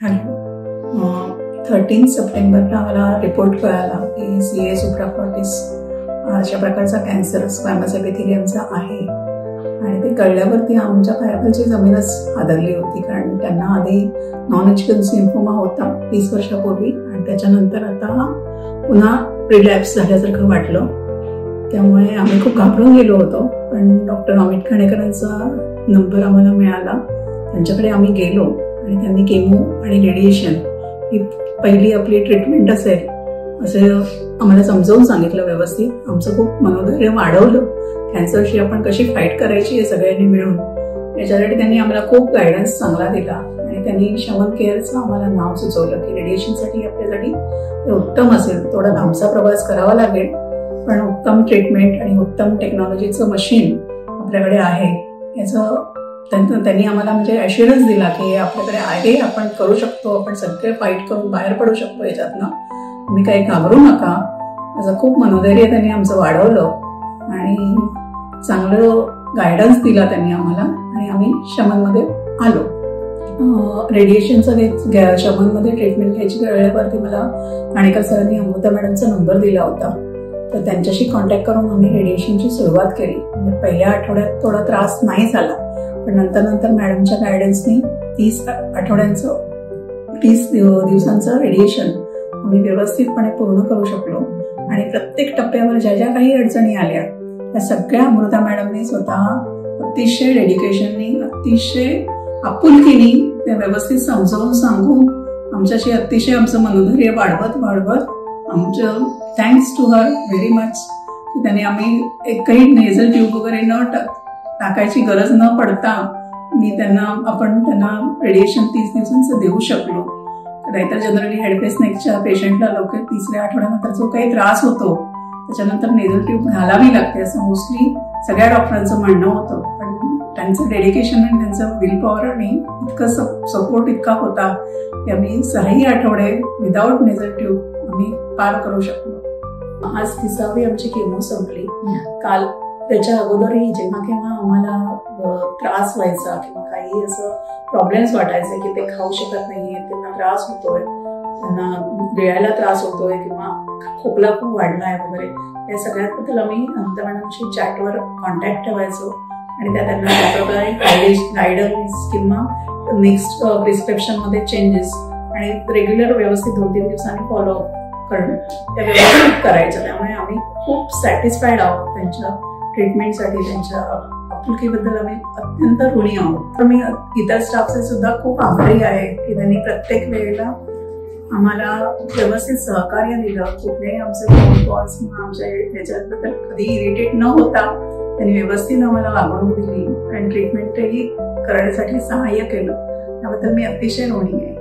Hello 13 सप्टेंबरला मला report कळाला की CA सुप्राकॉर्टिस अशा प्रकारचा कॅन्सर स्क्वॅमस एपिथेलियमचा आहे आणि ते कळल्यावरती आमच्या पायाखालची जमीनच हादरली होती, कारण त्यांना आधी नॉन-हॉजकिन लिम्फोमा होता 30 वर्षापूर्वी आणि त्याच्यानंतर आता पुन्हा रिलॅप्स झाल्यासारखं वाटलं. त्यामुळे आम्ही खूप घाबरून गेलो होतो. पण डॉक्टर अमित खाणेकरांचा नंबर आम्हाला मिळाला, त्यांच्याकडे आम्ही गेलो आणि त्यांनी केमो आणि रेडिएशन ही पहिली आपली ट्रीटमेंट असेल असं आम्हाला समजावून सांगितलं व्यवस्थित. आमचं खूप मनोधैर्य वाढवलं. कॅन्सरशी आपण कशी फाईट करायची हे सगळ्यांनी मिळून, याच्यासाठी त्यांनी आम्हाला खूप गायडन्स चांगला दिला आणि त्यांनी शमन केअरचं आम्हाला नाव सुचवलं की रेडिएशनसाठी आपल्यासाठी ते उत्तम असेल. थोडा लांबचा प्रवास करावा लागेल, पण उत्तम ट्रीटमेंट आणि उत्तम टेक्नॉलॉजीचं मशीन आपल्याकडे आहे याचं त्यांनी आम्हाला म्हणजे ॲश्युरन्स दिला की आपल्याकडे आहे, आपण करू शकतो, आपण सगळे फाईट करून बाहेर पडू शकतो याच्यातनं, तुम्ही काही घाबरू नका. असं खूप मनोधैर्य त्यांनी आमचं वाढवलं आणि चांगलं गायडन्स दिला त्यांनी आम्हाला आणि आम्ही शमनमध्ये आलो. रेडिएशनचं शमनमध्ये ट्रीटमेंट घ्यायची वेळेवरती मला खाणेकर सरांनी अमृता मॅडमचा नंबर दिला होता, तर त्यांच्याशी कॉन्टॅक्ट करून आम्ही रेडिएशनची सुरुवात केली. म्हणजे पहिल्या आठवड्यात थोडा त्रास नाही झाला, पण नंतर मॅडमच्या गायडन्सनी 30 दिवसांचं रेडिएशन आम्ही व्यवस्थितपणे पूर्ण करू शकलो आणि प्रत्येक टप्प्यावर ज्या ज्या काही अडचणी आल्या त्या सगळ्या अमृता मॅडमने स्वतः अतिशय डेडिकेशननी, अतिशय आपुलकीनी त्या व्यवस्थित समजावून सांगून आमच्याशी अतिशय आमचं मनोधैर्य वाढवत आमचं thanks to her very much. त्याने आम्ही एकही नेझल ट्यूब वगैरे न टाकायची गरज न पडता आपण त्यांना रेडिएशन 30 दिवसांचं देऊ शकलो. नाहीतर जनरली हेडफेस नेकच्या पेशंटला लवकर 3ऱ्या आठवड्यानंतर जो काही त्रास होतो त्याच्यानंतर नेझल ट्यूब घालावी लागते असं मोस्टली सगळ्या डॉक्टरांचं म्हणणं होतं. पण त्यांचं डेडिकेशन आणि त्यांचं विल पॉवर आणि इतकं सपोर्ट इतका होता की आम्ही 6 आठवडे विदाऊट नेझल ट्यूब आम्ही पार करू शकलो. आज 30वी आमची केमो संपली. काल त्याच्या अगोदरही जेव्हा केव्हा आम्हाला त्रास व्हायचा किंवा काही असं प्रॉब्लेम्स वाटायचे की ते खाऊ शकत नाहीये, त्यांना त्रास होतोय, त्यांना गिळायला त्रास होतोय किंवा खोकला खूप वाढलाय वगैरे, या सगळ्याबद्दल आम्ही अमृता मॅडमशी चॅटवर कॉन्टॅक्ट ठेवायचो आणि त्यांना त्याप्रकारे गायडन्स किंवा नेक्स्ट प्रिस्क्रिप्शनमध्ये चेंजेस आणि रेग्युलर व्यवस्थित 2-3 दिवसांनी फॉलोअप करणं त्या व्यवस्थित करायचं. त्यामुळे आम्ही खूप सॅटिस्फाईड आहोत त्यांच्या ट्रीटमेंटसाठी. त्यांच्या आपुलकीबद्दल आम्ही अत्यंत ऋणी आहोत. तर मी इतर स्टाफचे सुद्धा खूप आभारी आहे की त्यांनी प्रत्येक वेळेला आम्हाला व्यवस्थित सहकार्य दिलं. कुठलेही आमचे फोन कॉल्स किंवा आमच्या याच्याबद्दल कधी इरिटेट न होता त्यांनी व्यवस्थित आम्हाला वागणूक दिली आणि ट्रीटमेंटही करण्यासाठी सहाय्य केलं. त्याबद्दल मी अतिशय ऋणी आहे.